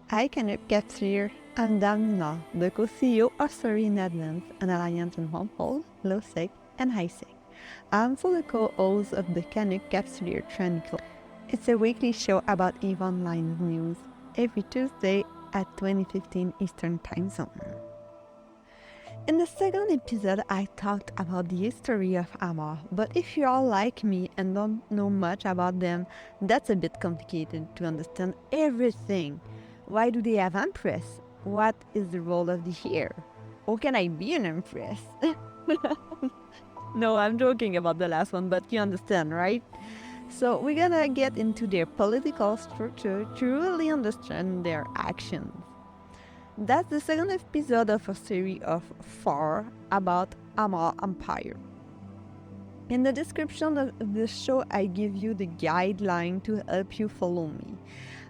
Hi, Canuck Capture. I'm Damina, the co-CEO of Surrey in Advance, an alliance in long-haul, low-sec, and high-sec. I'm also the co-host of the Canuck Capture Chronicle. It's a weekly show about EVE Online news, every Tuesday at 2015 Eastern Time Zone. In the second episode, I talked about the history of Amarr, but if you are like me and don't know much about them, that's a bit complicated to understand everything. Why do they have empress? What is the role of the heir? How can I be an empress? No, I'm joking about the last one, but you understand, right? So we're gonna get into their political structure to really understand their actions. That's the second episode of a series of 4 about Amarr Empire. In the description of the show, I give you the guideline to help you follow me.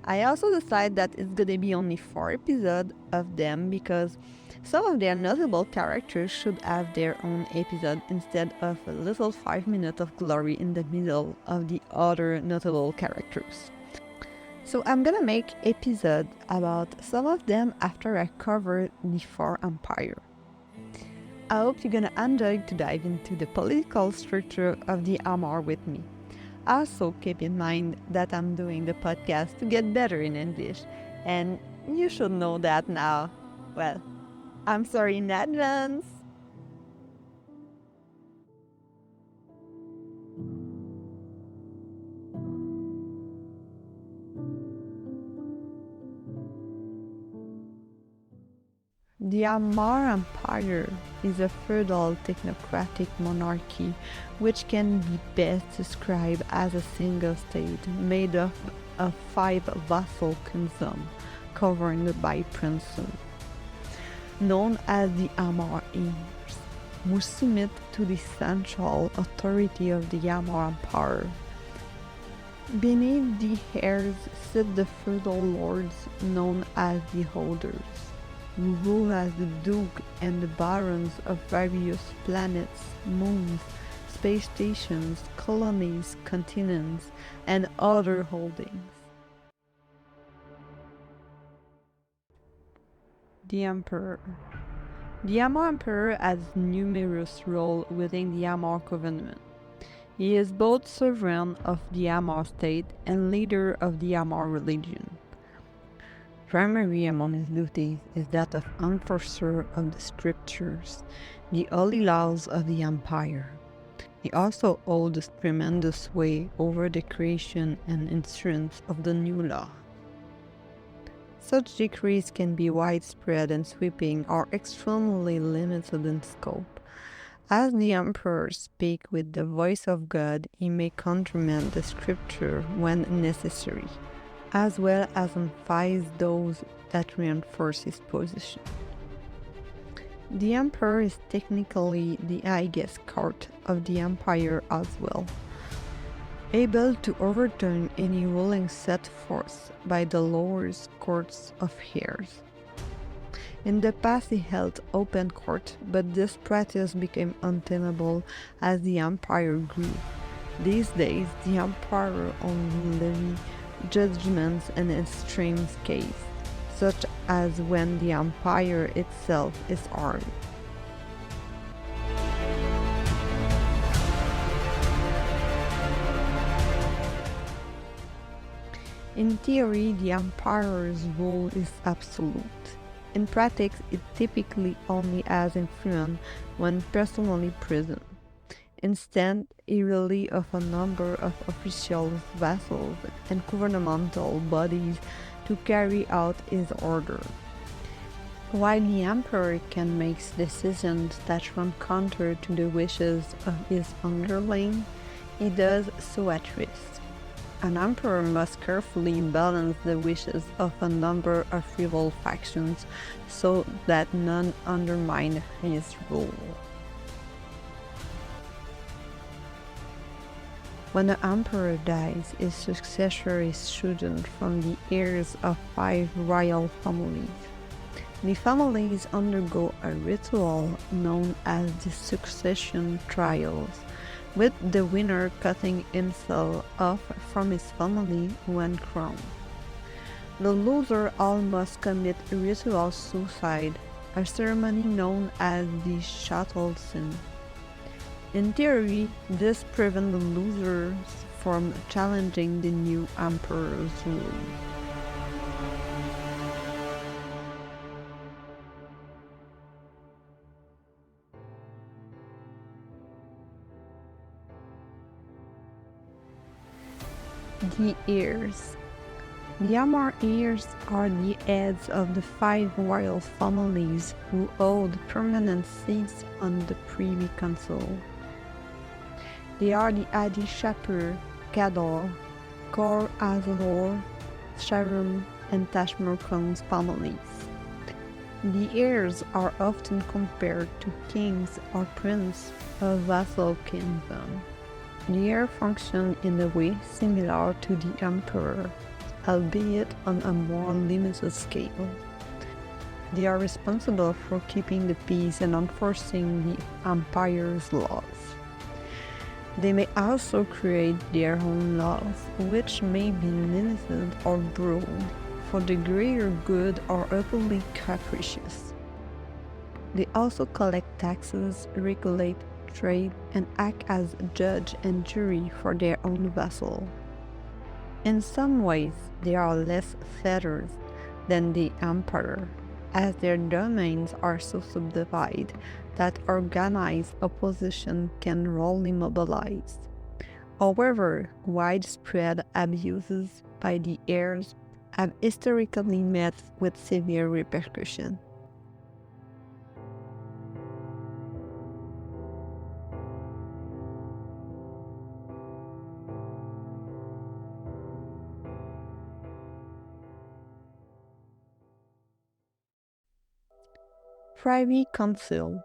I also decided that it's gonna be only 4 episodes of them because some of their notable characters should have their own episode instead of a little 5 minutes of glory in the middle of the other notable characters. So I'm gonna make episodes about some of them after I cover the 4 empire. I hope you're gonna enjoy to dive into the political structure of the Amarr with me. Also keep in mind that I'm doing the podcast to get better in English, and you should know that now. Well, I'm sorry in advance. The Amarr Empire is a feudal technocratic monarchy which can be best described as a single state made up of 5 vassal kingdoms governed by princes, known as the Amarr Heirs, who submit to the central authority of the Amarr Empire. Beneath the heirs sit the feudal lords known as the holders, who rule as the Duke and the Barons of various planets, moons, space stations, colonies, continents, and other holdings. The Emperor. The Amarr Emperor has numerous roles within the Amarr Covenant. He is both sovereign of the Amarr state and leader of the Amarr religion. Primary among his duties is that of enforcer of the scriptures, the holy laws of the empire. He also holds tremendous sway over the creation and issuance of the new law. Such decrees can be widespread and sweeping or extremely limited in scope. As the emperor speaks with the voice of God, he may countermand the scripture when necessary, as well as emphasize those that reinforce his position. The emperor is technically the highest court of the empire as well, able to overturn any ruling set forth by the lower courts of heirs. In the past he held open court, but this practice became untenable as the empire grew. These days, the emperor only levies judgments in extreme cases, such as when the empire itself is armed. In theory, the emperor's rule is absolute. In practice, it typically only has influence when personally present. Instead, he relies on a number of officials, vassals, and governmental bodies to carry out his order. While the emperor can make decisions that run counter to the wishes of his underling, he does so at risk. An emperor must carefully balance the wishes of a number of rival factions so that none undermine his rule. When the emperor dies, his successor is chosen from the heirs of 5 royal families. The families undergo a ritual known as the succession trials, with the winner cutting himself off from his family when crowned. The loser all must commit ritual suicide, a ceremony known as the shuttle sin. In theory, this prevents the losers from challenging the new emperor's rule. The heirs. The Amarr heirs are the heads of the 5 royal families who hold permanent seats on the Privy Council. They are the Untitled Chapter, Cador, Cor Azor, Sharon, and Tashmurkon's families. The heirs are often compared to kings or princes of vassal kingdom. The heir function in a way similar to the emperor, albeit on a more limited scale. They are responsible for keeping the peace and enforcing the empire's laws. They may also create their own laws, which may be limited or broad, for the greater good or openly capricious. They also collect taxes, regulate trade, and act as judge and jury for their own vassal. In some ways, they are less fettered than the emperor, as their domains are so subdivided that organized opposition can rarely mobilize. However, widespread abuses by the heirs have historically met with severe repercussion. Privy Council.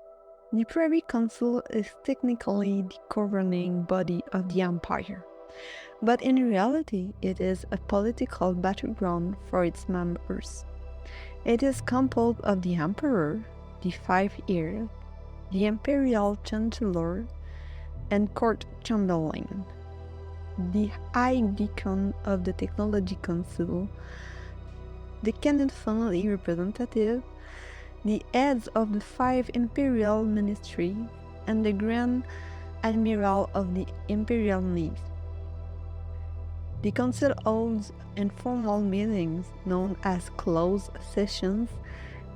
The Privy Council is technically the governing body of the empire, but in reality it is a political battleground for its members. It is composed of the emperor, the 5 heirs, the imperial chancellor, and court chamberlain. The high beacon of the Technology Council, the Canon family representative, the heads of the 5 Imperial Ministries, and the Grand Admiral of the Imperial Navy. The Council holds informal meetings known as closed sessions,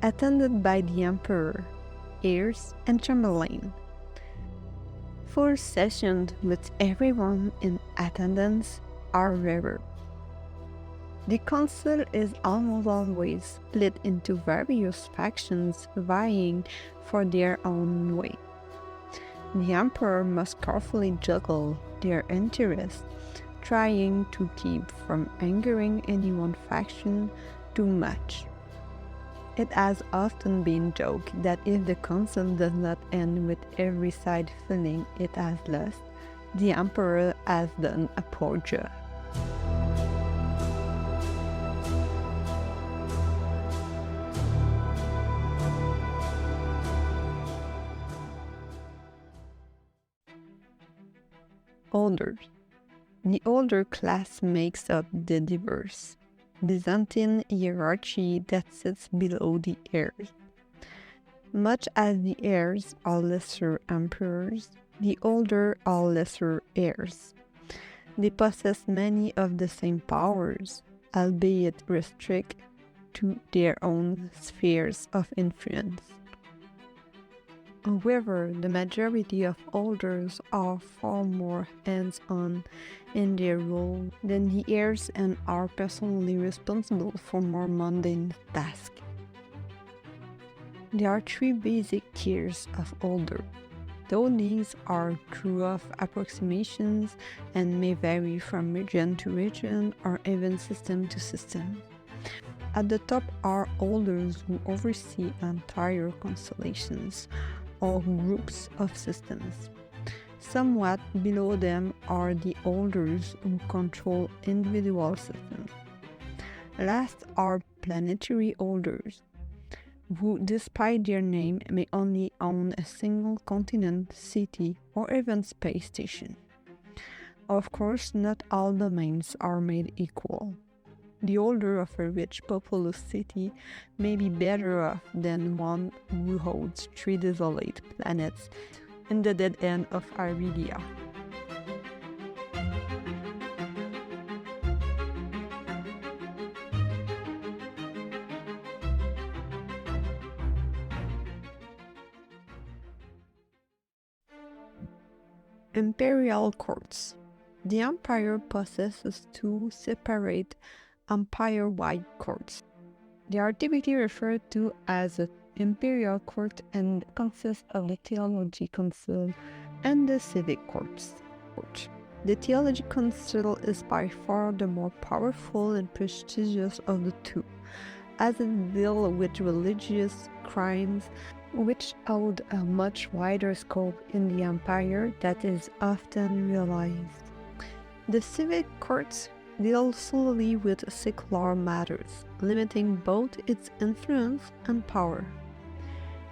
attended by the Emperor, heirs, and Chamberlain. Full sessions with everyone in attendance are rare. The council is almost always split into various factions vying for their own way. The emperor must carefully juggle their interests, trying to keep from angering any one faction too much. It has often been joked that if the council does not end with every side feeling it has lost, the emperor has done a poor job. Orders. The older class makes up the diverse Byzantine hierarchy that sits below the heirs. Much as the heirs are lesser emperors, the older are lesser heirs. They possess many of the same powers, albeit restrict to their own spheres of influence. However, the majority of elders are far more hands-on in their role than the heirs and are personally responsible for more mundane tasks. There are 3 basic tiers of elder, though these are rough approximations and may vary from region to region or even system to system. At the top are elders who oversee entire constellations or groups of systems. Somewhat below them are the elders who control individual systems. Last are planetary elders, who, despite their name, may only own a single continent, city, or even space station. Of course, not all domains are made equal. The holder of a rich, populous city may be better off than one who holds 3 desolate planets in the dead end of Aridia. Imperial Courts. The Empire possesses 2 separate empire-wide courts. They are typically referred to as the Imperial Court and consist of the Theology Council and the Civic Courts. The Theology Council is by far the more powerful and prestigious of the 2, as it deals with religious crimes which hold a much wider scope in the empire that is often realized. The civic courts deal solely with secular matters, limiting both its influence and power.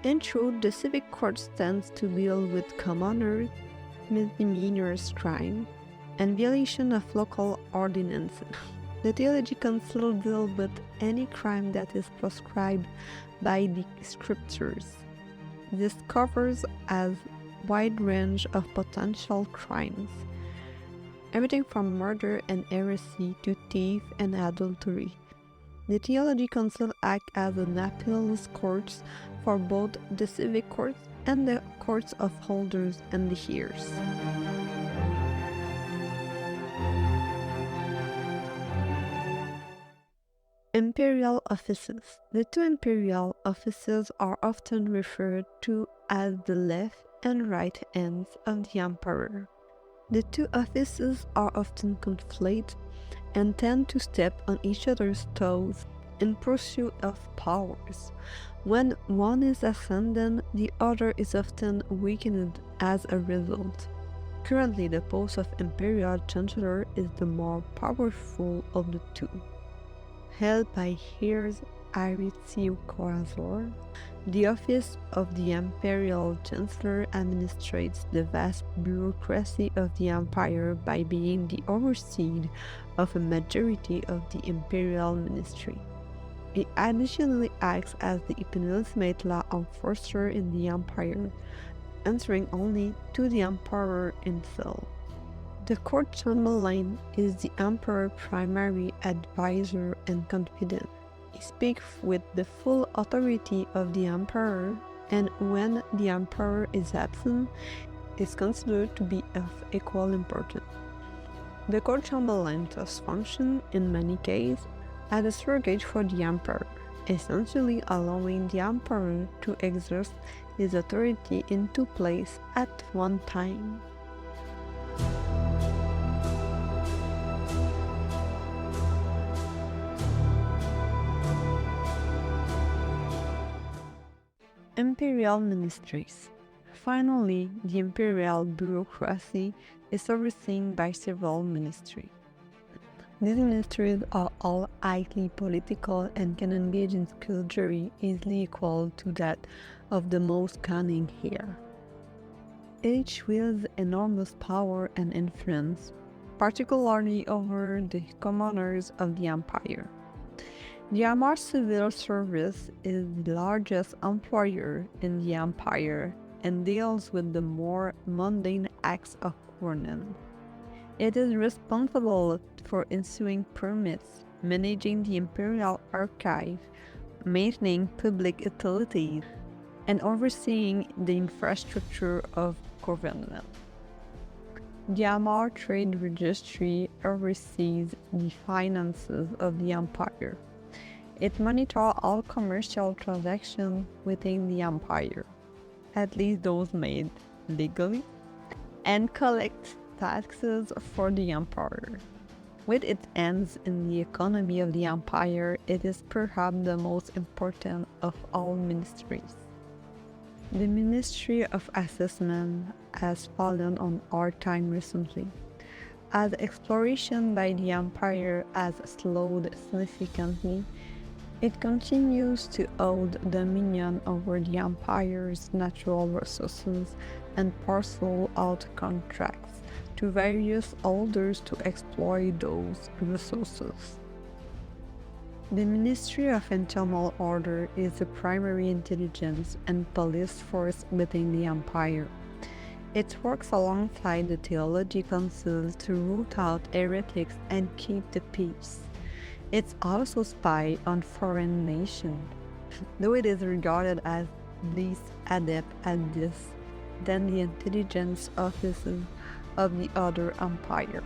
In truth, the civic court tends to deal with commoners, misdemeanors, crime, and violation of local ordinances. The Theology Council deals with any crime that is prescribed by the scriptures. This covers a wide range of potential crimes, everything from murder and heresy to theft and adultery. The Theology Council acts as an appeals court for both the civic courts and the courts of holders and the heirs. Imperial Offices. The 2 imperial offices are often referred to as the left and right ends of the emperor. The 2 offices are often conflated and tend to step on each other's toes in pursuit of powers. When one is ascendant, the other is often weakened as a result. Currently, the post of Imperial Chancellor is the more powerful of the 2. Held by Heirs Corazor, the office of the Imperial Chancellor administrates the vast bureaucracy of the empire by being the overseer of a majority of the Imperial Ministry. It additionally acts as the penultimate law enforcer in the empire, answering only to the emperor himself. The court chamberlain is the emperor's primary advisor and confidant. He speaks with the full authority of the emperor, and when the emperor is absent, is considered to be of equal importance. The court chamberlain thus functions, in many cases, as a surrogate for the emperor, essentially allowing the emperor to exercise his authority in 2 places at one time. Imperial Ministries. Finally, the imperial bureaucracy is overseen by several ministries. These ministries are all highly political and can engage in skullduggery easily equal to that of the most cunning heir. Each wields enormous power and influence, particularly over the commoners of the empire. The Amarr Civil Service is the largest employer in the empire and deals with the more mundane acts of governance. It is responsible for issuing permits, managing the imperial archive, maintaining public utilities, and overseeing the infrastructure of government. The Amarr Trade Registry oversees the finances of the empire. It monitors all commercial transactions within the empire, at least those made legally, and collects taxes for the emperor. With its ends in the economy of the empire, it is perhaps the most important of all ministries. The Ministry of Assessment has fallen on hard time recently, as exploration by the empire has slowed significantly. It continues to hold dominion over the empire's natural resources and parcel out contracts to various holders to exploit those resources. The Ministry of Internal Order is the primary intelligence and police force within the empire. It works alongside the theology councils to root out heretics and keep the peace. It's also spy on foreign nations, though it is regarded as less adept at this than the intelligence offices of the other empires.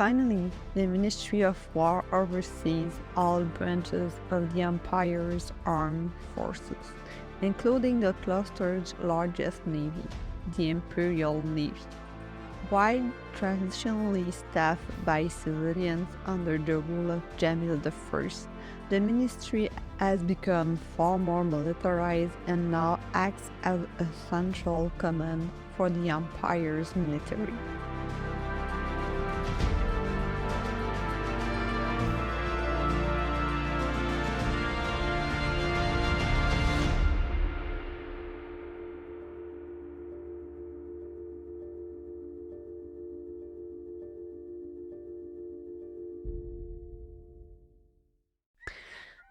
Finally, the Ministry of War oversees all branches of the Empire's armed forces, including the cluster's largest navy, the Imperial Navy. While traditionally staffed by civilians under the rule of Jamil I, the ministry has become far more militarized and now acts as a central command for the Empire's military.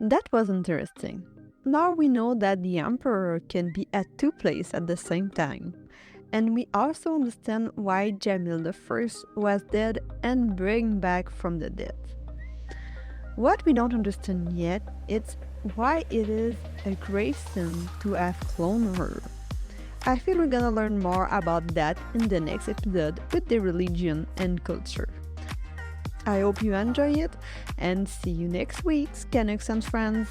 That was interesting. Now we know that the emperor can be at two places at the same time. And we also understand why Jamil I was dead and brought back from the dead. What we don't understand yet is why it is a grave sin to have cloned her. I feel we're gonna learn more about that in the next episode with the religion and culture. I hope you enjoy it and see you next week, Canucks and friends.